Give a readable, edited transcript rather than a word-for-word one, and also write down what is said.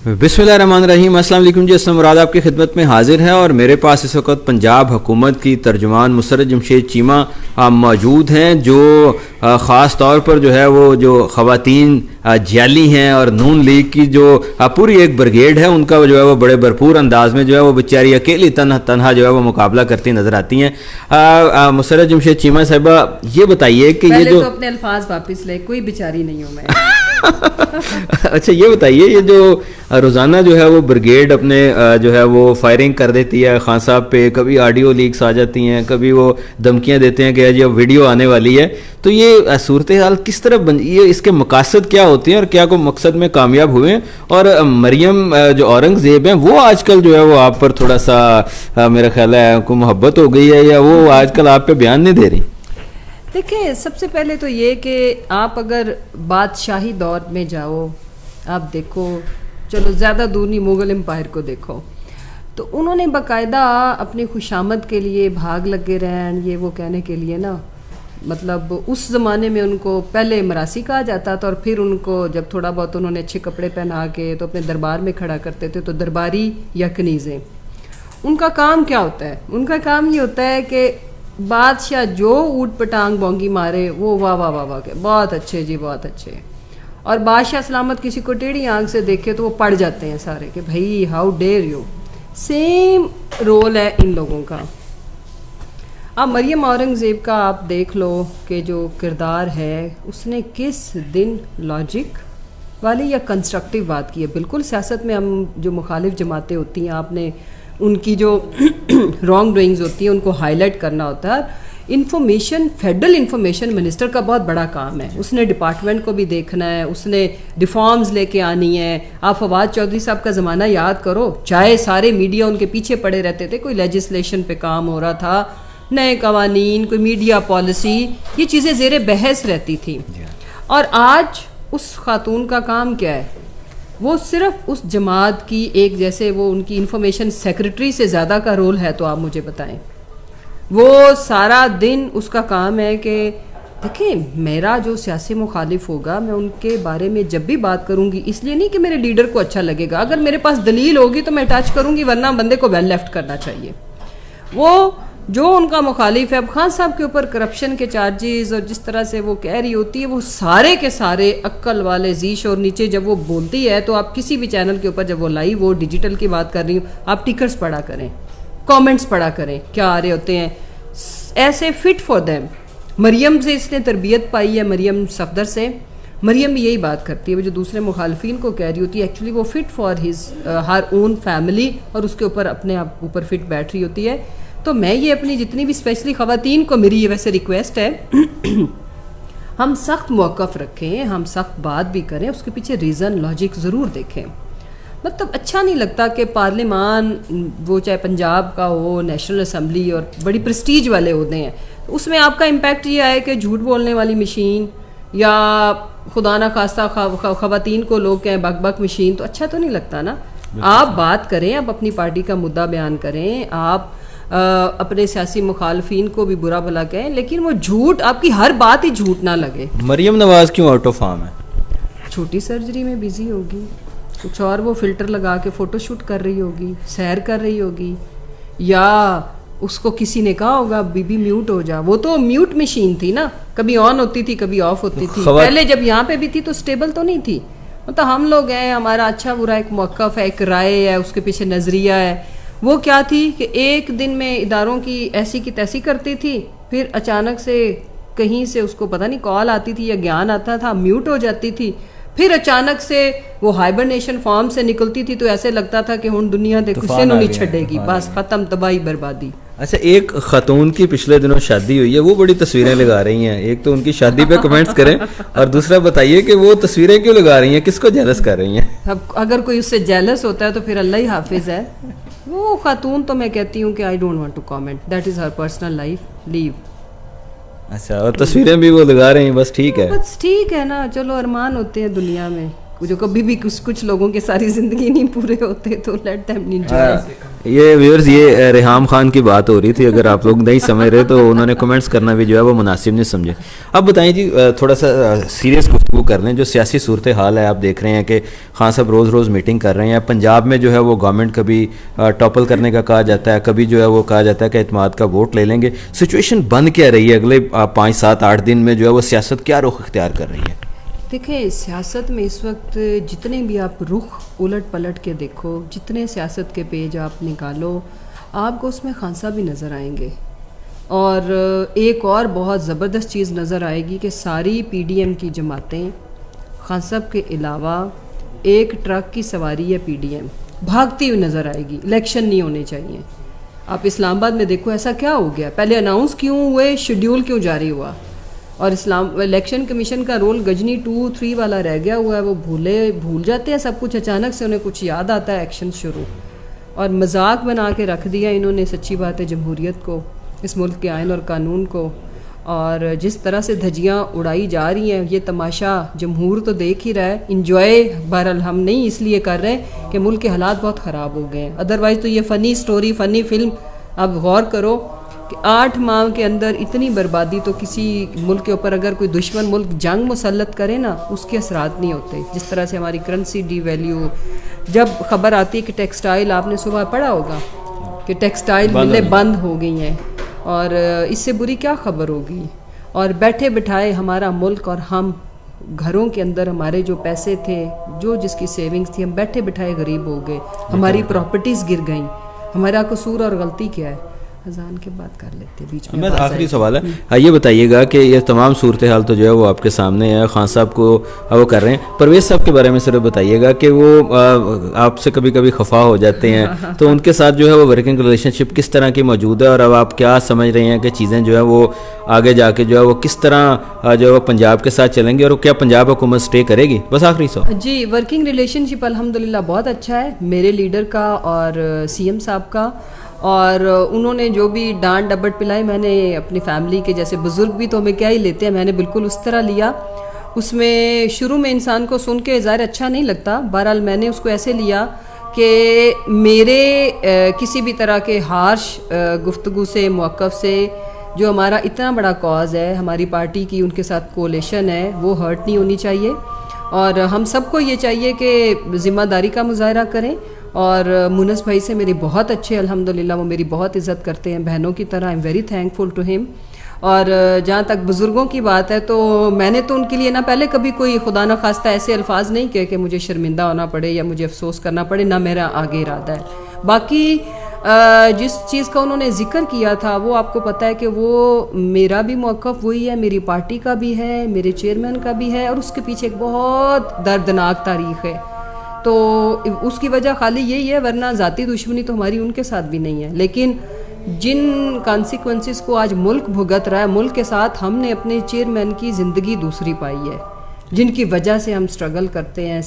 बिस्मिल्लाहिर्रहमानिर्रहीम। अस्सलाम वालेकुम जी। असलम मुराद आपकी खिदमत में हाजिर है और मेरे पास इस वक्त पंजाब हुकूमत की तर्जुमान मुसर्रत जमशेद चीमा मौजूद हैं, जो ख़ास तौर पर जो है वो जो ख़वातीन जाली हैं और नून लीग की जो पूरी एक ब्रिगेड है, उनका जो है वो बड़े भरपूर अंदाज में जो है वो बेचारी अकेली तनहा जो है वो मुकाबला करती नज़र आती हैं। मुसर्रत जमशेद चीमा साहिबा, ये बताइए कि ये जो तो अपने अल्फाज वापस ले, कोई बेचारी नहीं हूँ मैं। अच्छा, ये बताइए, ये जो रोज़ाना जो है वो ब्रिगेड अपने जो है वो फायरिंग कर देती है खान साहब पे, कभी ऑडियो लीक्स आ जाती हैं, कभी वो धमकियां देते हैं कि अब वीडियो आने वाली है, तो ये सूरत हाल किस तरह बन, ये इसके मकासद क्या होते हैं और क्या कोई मकसद में कामयाब हुए हैं? और मरियम जो औरंगज़ेब हैं, वो आजकल जो है वो आप पर थोड़ा सा मेरा ख्याल है को मोहब्बत हो गई है, या वो आजकल आप पे बयान नहीं दे रही? देखिए, सबसे पहले तो ये कि आप अगर बादशाही दौर में जाओ, आप देखो, चलो ज़्यादा दूर नहीं, मुग़ल एम्पायर को देखो, तो उन्होंने बाकायदा अपनी खुशामद के लिए भाग लगे रहन, ये वो कहने के लिए ना, मतलब उस ज़माने में उनको पहले मरासी कहा जाता था, और फिर उनको जब थोड़ा बहुत उन्होंने अच्छे कपड़े पहना के तो अपने दरबार में खड़ा करते थे, तो दरबारी या कनीज़ें। उनका काम क्या होता है? उनका काम ये होता है कि बादशाह जो ऊट पटांग बोंगी मारे, वो वाह वाह वाह वाह के बहुत अच्छे जी, बहुत अच्छे। और बादशाह सलामत किसी को टेढ़ी आंख से देखे तो वो पड़ जाते हैं सारे कि भाई how dare you. Same role है इन लोगों का। अब मरियम औरंगज़ेब का आप देख लो कि जो किरदार है, उसने किस दिन लॉजिक वाली या कंस्ट्रक्टिव बात की है। बिल्कुल सियासत में हम जो मुखालिफ जमातें होती हैं, आपने उनकी जो रॉन्ग डूइंग्स होती हैं उनको हाईलाइट करना होता है। इंफॉर्मेशन, फेडरल इंफॉर्मेशन मिनिस्टर का बहुत बड़ा काम है, उसने डिपार्टमेंट को भी देखना है, उसने रिफॉर्म्स लेके आनी है। आप फवाद चौधरी साहब का ज़माना याद करो, चाहे सारे मीडिया उनके पीछे पड़े रहते थे, कोई लेजिस्लेशन पे काम हो रहा था, नए कवानीन, कोई मीडिया पॉलिसी, ये चीज़ें ज़ेरे बहस रहती थी। और आज उस खातून का काम क्या है? वो सिर्फ उस जमात की एक, जैसे वो उनकी इंफॉर्मेशन सेक्रेटरी से ज़्यादा का रोल है, तो आप मुझे बताएं। वो सारा दिन उसका काम है कि देखिए, मेरा जो सियासी मुखालिफ होगा, मैं उनके बारे में जब भी बात करूंगी, इसलिए नहीं कि मेरे लीडर को अच्छा लगेगा, अगर मेरे पास दलील होगी तो मैं टच करूंगी, वरना बंदे को वेल लेफ्ट करना चाहिए। वो जो उनका मुखालिफ है, अब खान साहब के ऊपर करप्शन के चार्जेस और जिस तरह से वो कह रही होती है, वो सारे के सारे अक्ल वाले जीश और नीचे जब वो बोलती है, तो आप किसी भी चैनल के ऊपर जब वो लाइव वो डिजिटल की बात कर रही हूँ, आप टिकर्स पढ़ा करें, कमेंट्स पढ़ा करें, क्या आ रहे होते हैं, ऐसे फिट फॉर देम। मरियम से इसने तरबियत पाई है, मरियम सफदर से। मरियम भी यही बात करती है, वो जो दूसरे मुखालफिन को कह रही होती है, एक्चुअली वो fit for his her own family, और उसके ऊपर अपने आप ऊपर फिट बैठ रही होती है। तो मैं ये अपनी जितनी भी स्पेशली ख़वातीन को मेरी ये वैसे रिक्वेस्ट है हम सख्त मौक़िफ़ रखें, हम सख्त बात भी करें, उसके पीछे रीज़न लॉजिक ज़रूर देखें। मतलब अच्छा नहीं लगता कि पार्लिमान, वो चाहे पंजाब का हो, नेशनल असम्बली, और बड़ी प्रेस्टीज वाले होते हैं, उसमें आपका इम्पैक्ट ये आए कि झूठ बोलने वाली मशीन, या खुदा ना खास्ता ख़वातीन को लोग कहें बक बक मशीन, तो अच्छा तो नहीं लगता ना। आप बात करें, आप अपनी पार्टी का मुद्दा बयान करें, आप अपने सियासी मुखालफिन को भी बुरा भला कहें, लेकिन वो झूठ, आपकी हर बात ही झूठ ना लगे। मरियम नवाज क्यों आउट ऑफ फॉर्म है? छोटी सर्जरी में बिजी होगी, कुछ और वो फिल्टर लगा के फोटो शूट कर रही होगी, सैर कर रही होगी, या उसको किसी ने कहा होगा बीबी म्यूट हो जा। वो तो म्यूट मशीन थी ना, कभी ऑन होती थी कभी ऑफ होती थी। पहले जब यहाँ पे भी थी तो स्टेबल तो नहीं थी। मतलब हम लोग हैं, हमारा अच्छा बुरा एक मौक़िफ़ है, एक राय है, उसके पीछे नज़रिया है। वो क्या थी कि एक दिन में इदारों की ऐसी की तैसी करती थी, फिर अचानक से कहीं से उसको पता नहीं कॉल आती थी या ज्ञान आता था, म्यूट हो जाती थी, फिर अचानक से वो हाइबरनेशन फॉर्म से निकलती थी, तो ऐसे लगता था कि हुन दुनिया दे किसी नहीं छड़ेगी, बस खत्म, तबाही बर्बादी। अच्छा, एक खातून की पिछले दिनों शादी हुई है, वो बड़ी तस्वीरें लगा रही हैं। एक तो उनकी शादी पे कमेंट्स करें, और दूसरा बताइए कि वो तस्वीरें क्यों लगा रही हैं, किसको जेलस कर रही हैं? अब अगर कोई उससे जेलस होता है तो फिर अल्लाह ही हाफिज है। वो खातून तो मैं कहती हूँ कि I don't want to comment, that is her personal life, leave. अच्छा, और तस्वीरें भी वो लगा रही हैं, बस ठीक है, बस ठीक है ना। चलो, अरमान होते हैं दुनिया में, जो कभी भी कुछ लोगों के सारी जिंदगी नहीं पूरे होते, तो लेट देम एंजॉय। یہ ویورز یہ ریحام خان کی بات ہو رہی تھی, اگر آپ لوگ نہیں سمجھ رہے تو انہوں نے کمنٹس کرنا بھی جو ہے وہ مناسب نہیں سمجھے. اب بتائیں جی, تھوڑا سا سیریس گفتگو کر لیں. جو سیاسی صورتحال ہے آپ دیکھ رہے ہیں کہ خان صاحب روز روز میٹنگ کر رہے ہیں. پنجاب میں جو ہے وہ گورنمنٹ کبھی ٹاپل کرنے کا کہا جاتا ہے, کبھی جو ہے وہ کہا جاتا ہے کہ اعتماد کا ووٹ لے لیں گے. سچویشن بن کیا رہی ہے اگلے 5 7 8 دن میں جو ہے وہ سیاست کیا رخ اختیار کر رہی ہے؟ دیکھیں سیاست میں اس وقت جتنے بھی آپ رخ الٹ پلٹ کے دیکھو, جتنے سیاست کے پیج آپ نکالو, آپ کو اس میں خان صاحب بھی نظر آئیں گے. اور ایک اور بہت زبردست چیز نظر آئے گی کہ ساری پی ڈی ایم کی جماعتیں خان صاحب کے علاوہ ایک ٹرک کی سواری ہے پی ڈی ایم بھاگتی ہوئی نظر آئے گی. الیکشن نہیں ہونے چاہیے. آپ اسلام آباد میں دیکھو ایسا کیا ہو گیا, پہلے اناؤنس کیوں ہوئے, شیڈیول کیوں جاری ہوا, اور الیکشن کمیشن کا رول گجنی 2 3 والا رہ گیا ہوا ہے. وہ بھول جاتے ہیں سب کچھ, اچانک سے انہیں کچھ یاد آتا ہے ایکشن شروع, اور مذاق بنا کے رکھ دیا انہوں نے سچی بات ہے جمہوریت کو, اس ملک کے آئین اور قانون کو. اور جس طرح سے دھجیاں اڑائی جا رہی ہیں, یہ تماشا جمہور تو دیکھ ہی رہا ہے. انجوائے بہرحال ہم نہیں اس لیے کر رہے کہ ملک کے حالات بہت خراب ہو گئے ہیں, ادروائز تو یہ فنی سٹوری, فنی فلم. آپ غور کرو کہ 8 ماہ کے اندر اتنی بربادی تو کسی ملک کے اوپر اگر کوئی دشمن ملک جنگ مسلط کرے نا, اس کے اثرات نہیں ہوتے. جس طرح سے ہماری کرنسی ڈی ویلیو, جب خبر آتی ہے کہ ٹیکسٹائل, آپ نے صبح پڑھا ہوگا کہ ٹیکسٹائل ملیں بند ہو گئی ہیں, اور اس سے بری کیا خبر ہوگی. اور بیٹھے بٹھائے ہمارا ملک, اور ہم گھروں کے اندر ہمارے جو پیسے تھے, جو جس کی سیونگز تھی, ہم بیٹھے بٹھائے غریب ہو گئے, ہماری پراپرٹیز گر گئیں. ہمارا قصور اور غلطی کیا ہے؟ اذان کے بات کر لیتے ہیں بیچ میں. آخری سوال ہے, یہ بتائیے گا کہ یہ تمام صورتحال تو جو ہے وہ آپ کے سامنے ہے, خان صاحب کو وہ کر رہے ہیں. پرویز صاحب کے بارے میں صرف بتائیے گا کہ وہ آپ سے کبھی کبھی خفا ہو جاتے ہیں, تو ان کے ساتھ جو ہے وہ ورکنگ ریلیشن شپ کس طرح کی موجود ہے, اور اب آپ کیا سمجھ رہے ہیں کہ چیزیں جو ہے وہ آگے جا کے جو ہے وہ کس طرح جو ہے وہ پنجاب کے ساتھ چلیں گی, اور کیا پنجاب حکومت اسٹے کرے گی؟ بس آخری سوال. جی, ورکنگ ریلیشن شپ الحمدللہ بہت اچھا ہے میرے لیڈر کا اور سی ایم صاحب کا. اور انہوں نے جو بھی ڈانٹ ڈبٹ پلائی, میں نے اپنی فیملی کے جیسے بزرگ بھی تو ہمیں کیا ہی لیتے ہیں, میں نے بالکل اس طرح لیا. اس میں شروع میں انسان کو سن کے ظاہر اچھا نہیں لگتا, بہرحال میں نے اس کو ایسے لیا کہ میرے کسی بھی طرح کے ہارش گفتگو سے, موقف سے, جو ہمارا اتنا بڑا کاز ہے, ہماری پارٹی کی ان کے ساتھ کولیشن ہے, وہ ہرٹ نہیں ہونی چاہیے. اور ہم سب کو یہ چاہیے کہ ذمہ داری کا مظاہرہ کریں. اور مونس بھائی سے میری بہت اچھے, الحمدللہ وہ میری بہت عزت کرتے ہیں, بہنوں کی طرح. I am very thankful to ہم. اور جہاں تک بزرگوں کی بات ہے تو میں نے تو ان کے لیے نہ پہلے کبھی کوئی خدا نہ خواستہ ایسے الفاظ نہیں کہے کہ مجھے شرمندہ ہونا پڑے یا مجھے افسوس کرنا پڑے, نہ میرا آگے ارادہ ہے. باقی جس چیز کا انہوں نے ذکر کیا تھا وہ آپ کو پتہ ہے کہ وہ میرا بھی موقف وہی ہے, میری پارٹی کا بھی ہے, میرے چیئرمین کا بھی ہے, اور اس کے پیچھے ایک بہت دردناک تاریخ ہے. تو اس کی وجہ خالی یہی ہے, ورنہ ذاتی دشمنی تو ہماری ان کے ساتھ بھی نہیں ہے. لیکن جن کانسیکوینسز کو آج ملک بھگت رہا ہے, ملک کے ساتھ ہم نے اپنے چیئرمین کی زندگی دوسری پائی ہے, جن کی وجہ سے ہم سٹرگل کرتے ہیں.